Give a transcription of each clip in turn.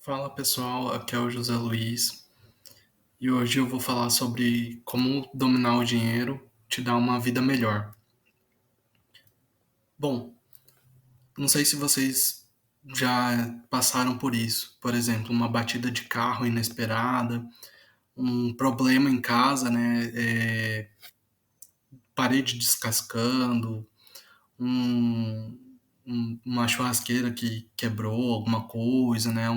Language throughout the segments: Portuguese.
Fala pessoal, aqui é o José Luiz e hoje eu vou falar sobre como dominar o dinheiro te dá uma vida melhor. Bom, não sei se vocês já passaram por isso, por exemplo, uma batida de carro inesperada, um problema em casa, né? Parede descascando, um, uma churrasqueira que quebrou alguma coisa, né?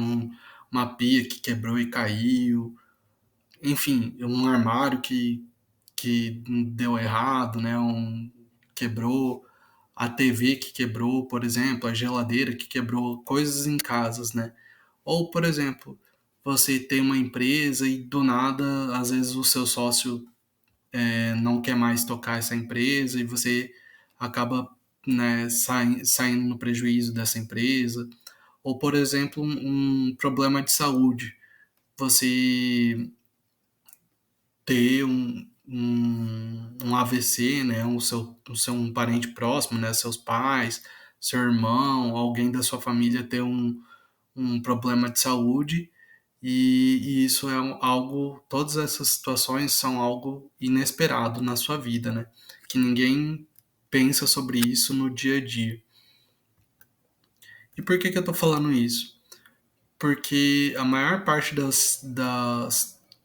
Uma pia que quebrou e caiu, enfim, um armário que deu errado, né? Quebrou a TV que quebrou, por exemplo, a geladeira que quebrou, coisas em casas, né? Ou, por exemplo, você tem uma empresa e do nada, às vezes o seu sócio não quer mais tocar essa empresa e você acaba, né, saindo no prejuízo dessa empresa. Ou, por exemplo, um problema de saúde. Você ter um AVC, né, o seu um parente próximo, né, seus pais, seu irmão, alguém da sua família ter um problema de saúde e isso é algo, todas essas situações são algo inesperado na sua vida, né, que ninguém pensa sobre isso no dia a dia. E por que que eu tô falando isso? Porque a maior parte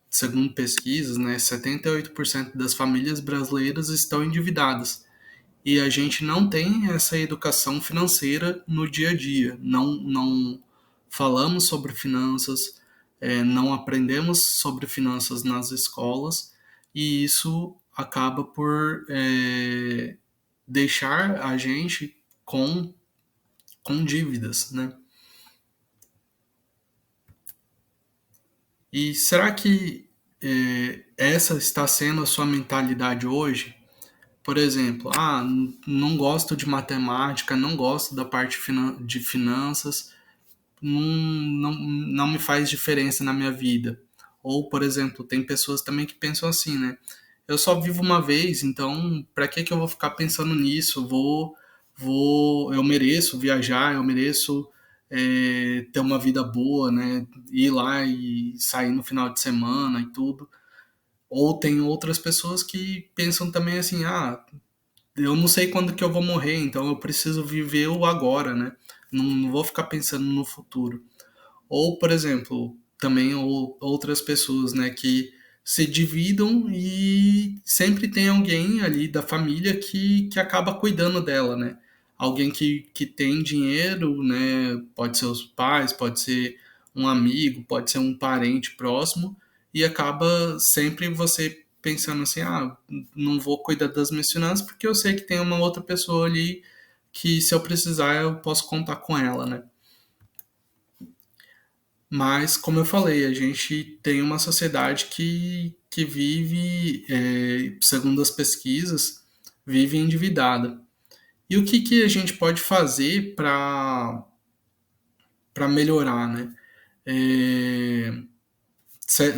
segundo pesquisas, né, 78% das famílias brasileiras estão endividadas. E a gente não tem essa educação financeira no dia a dia. Não falamos sobre finanças, não aprendemos sobre finanças nas escolas, e isso acaba por deixar a gente com dívidas, né? E será que essa está sendo a sua mentalidade hoje? Por exemplo, não gosto de matemática, não gosto da parte de finanças, não me faz diferença na minha vida. Ou, por exemplo, tem pessoas também que pensam assim, né? Eu só vivo uma vez, então para que que eu vou ficar pensando nisso? Eu mereço viajar, eu mereço ter uma vida boa, né? Ir lá e sair no final de semana e tudo. Ou tem outras pessoas que pensam também assim, eu não sei quando que eu vou morrer, então eu preciso viver o agora, né? Não vou ficar pensando no futuro. Ou, por exemplo, também outras pessoas, né, que se dividam e sempre tem alguém ali da família que acaba cuidando dela, né? Alguém que tem dinheiro, né? Pode ser os pais, pode ser um amigo, pode ser um parente próximo, e acaba sempre você pensando assim, não vou cuidar das minhas finanças porque eu sei que tem uma outra pessoa ali que se eu precisar eu posso contar com ela, né? Mas, como eu falei, a gente tem uma sociedade que vive, segundo as pesquisas, vive endividada. E o que, que a gente pode fazer para melhorar, né? É,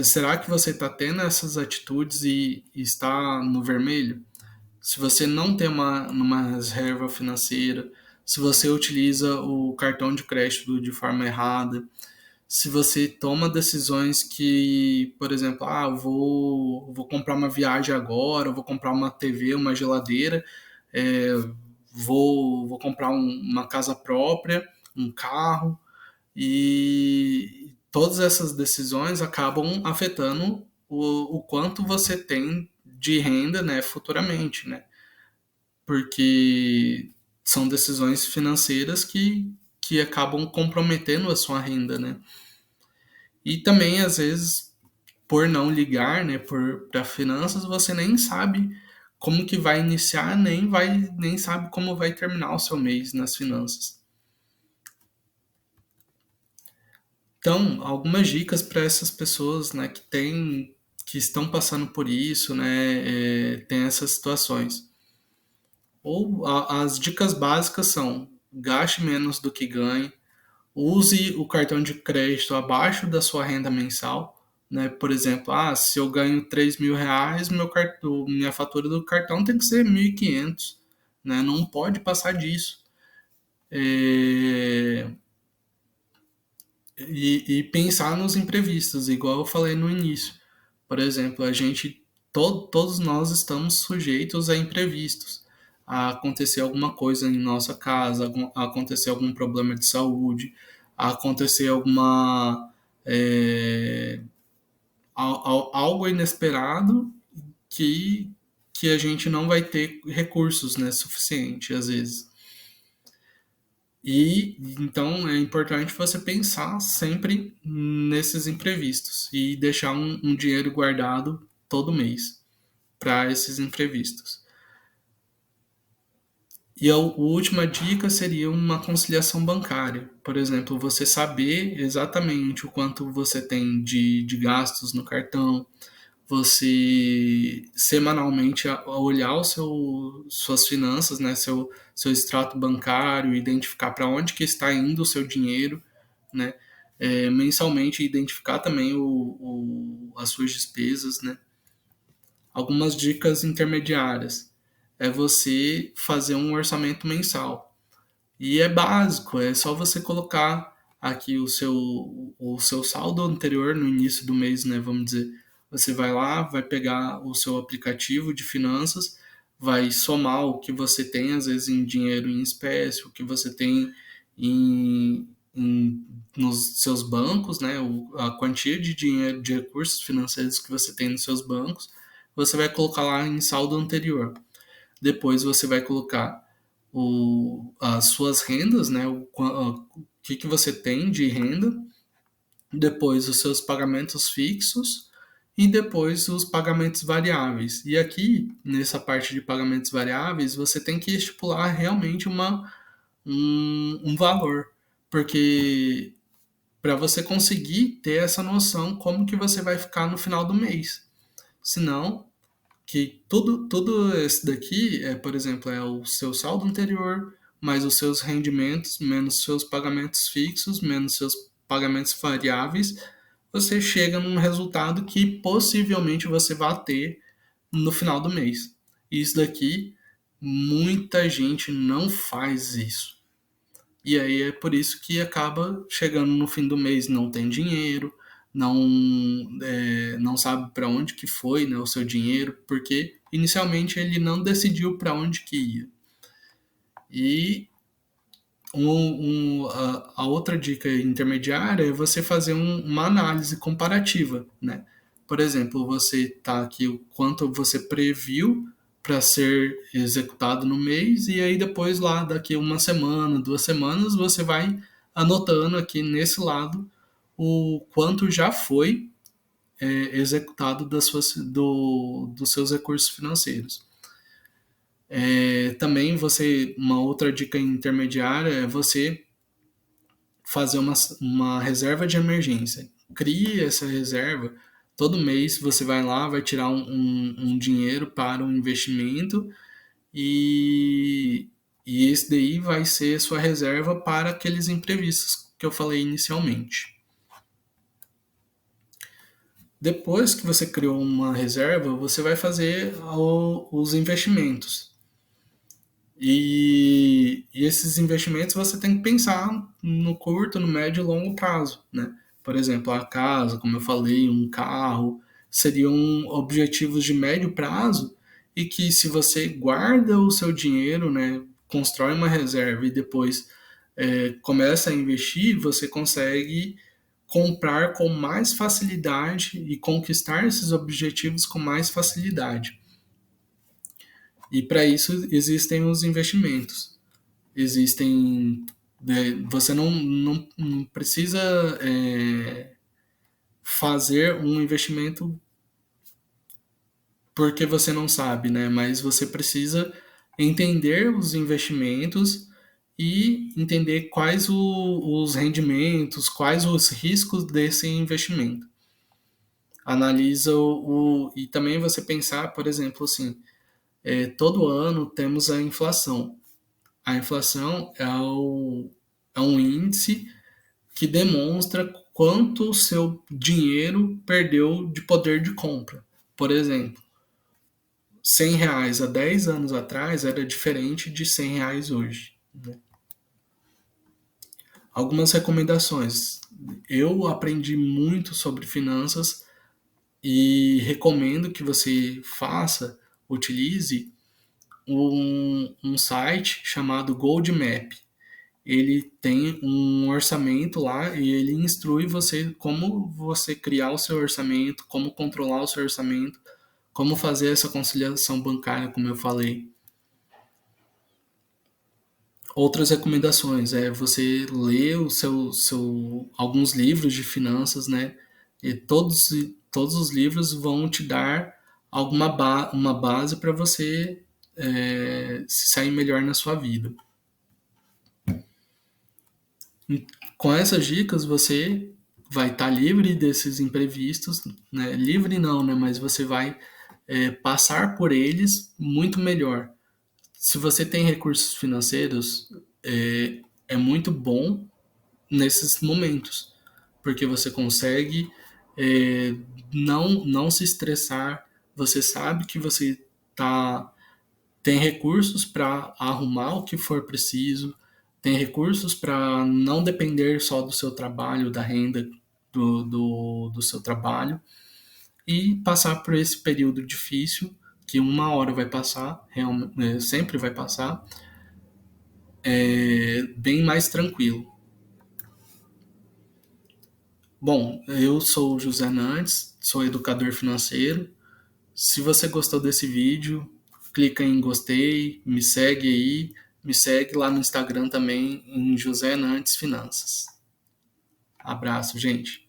será que você está tendo essas atitudes e está no vermelho? Se você não tem uma reserva financeira, se você utiliza o cartão de crédito de forma errada, se você toma decisões que, por exemplo, vou comprar uma viagem agora, vou comprar uma TV, uma geladeira, é, vou comprar uma casa própria, um carro, e todas essas decisões acabam afetando o quanto você tem de renda, né, futuramente, né? Porque são decisões financeiras que acabam comprometendo a sua renda, né? E também, às vezes, por não ligar, né, para finanças, você nem sabe como que vai iniciar, nem sabe como vai terminar o seu mês nas finanças. Então, algumas dicas para essas pessoas, né, que estão passando por isso, né, tem essas situações. Ou as dicas básicas são: gaste menos do que ganhe, use o cartão de crédito abaixo da sua renda mensal, né? Por exemplo, se eu ganho R$ 3.000, minha fatura do cartão tem que ser 1.500, né? Não pode passar disso. É, e pensar nos imprevistos, igual eu falei no início. Por exemplo, todos nós estamos sujeitos a imprevistos, a acontecer alguma coisa em nossa casa, a acontecer algum problema de saúde, a acontecer é, algo inesperado que, que a gente não vai ter recursos, né, suficiente às vezes. E então é importante você pensar sempre nesses imprevistos e deixar um dinheiro guardado todo mês para esses imprevistos. E a última dica seria uma conciliação bancária. Por exemplo, você saber exatamente o quanto você tem de gastos no cartão, você semanalmente olhar suas finanças, né, seu extrato bancário, identificar para onde que está indo o seu dinheiro, né, mensalmente identificar também as suas despesas, né. Algumas dicas intermediárias é você fazer um orçamento mensal. E é básico, é só você colocar aqui o seu saldo anterior no início do mês, né? Vamos dizer, você vai lá, vai pegar o seu aplicativo de finanças, vai somar o que você tem, às vezes em dinheiro em espécie, o que você tem nos seus bancos, né? A quantia de dinheiro, de recursos financeiros que você tem nos seus bancos, você vai colocar lá em saldo anterior. Depois você vai colocar as suas rendas, né? O que você tem de renda, depois os seus pagamentos fixos e depois os pagamentos variáveis. E aqui, nessa parte de pagamentos variáveis, você tem que estipular realmente um valor, porque para você conseguir ter essa noção como que você vai ficar no final do mês. Senão, que tudo esse daqui é, por exemplo, é o seu saldo anterior, mais os seus rendimentos, menos seus pagamentos fixos, menos seus pagamentos variáveis, você chega num resultado que possivelmente você vai ter no final do mês. Isso daqui, muita gente não faz isso. E aí é por isso que acaba chegando no fim do mês, não tem dinheiro, não, não sabe para onde que foi, né, o seu dinheiro, porque inicialmente ele não decidiu para onde que ia. E a outra dica intermediária é você fazer uma análise comparativa, né? Por exemplo, você tá aqui o quanto você previu para ser executado no mês e aí depois lá daqui uma semana, 2 semanas, você vai anotando aqui nesse lado o quanto já foi executado dos seus recursos financeiros. Também uma outra dica intermediária é você fazer uma reserva de emergência. Crie essa reserva. Todo mês você vai lá, vai tirar um dinheiro para um investimento e esse daí vai ser sua reserva para aqueles imprevistos que eu falei inicialmente. Depois que você criou uma reserva, você vai fazer os investimentos. E esses investimentos você tem que pensar no curto, no médio e longo prazo, né? Por exemplo, a casa, como eu falei, um carro, seriam objetivos de médio prazo e que se você guarda o seu dinheiro, né, constrói uma reserva e depois começa a investir, você consegue comprar com mais facilidade e conquistar esses objetivos com mais facilidade. E para isso existem os investimentos. Existem. Você não precisa fazer um investimento porque você não sabe, né? Mas você precisa entender os investimentos e entender quais os rendimentos, quais os riscos desse investimento. Analisa e também você pensar, por exemplo, assim, todo ano temos a inflação. A inflação é um índice que demonstra quanto o seu dinheiro perdeu de poder de compra. Por exemplo, R$ 100 há 10 anos atrás era diferente de R$ 100 hoje. Né? Algumas recomendações. eu aprendi muito sobre finanças e recomendo que você utilize um site chamado Goldmap. Ele tem um orçamento lá e ele instrui você como você criar o seu orçamento, como controlar o seu orçamento, como fazer essa conciliação bancária, como eu falei. Outras recomendações é você ler alguns livros de finanças, né? E todos os livros vão te dar uma base para você se sair melhor na sua vida. Com essas dicas você vai estar livre desses imprevistos, né? Livre não, né? Mas você vai passar por eles muito melhor. Se você tem recursos financeiros, é muito bom nesses momentos, porque você consegue é, não se estressar, você sabe que você tá, tem recursos para arrumar o que for preciso, tem recursos para não depender só do seu trabalho, da renda do seu trabalho, e passar por esse período difícil, que uma hora vai passar, sempre vai passar, bem mais tranquilo. Bom, eu sou o José Nantes, sou educador financeiro. Se você gostou desse vídeo, clica em gostei, me segue aí, me segue lá no Instagram também em José Nantes Finanças. Abraço, gente.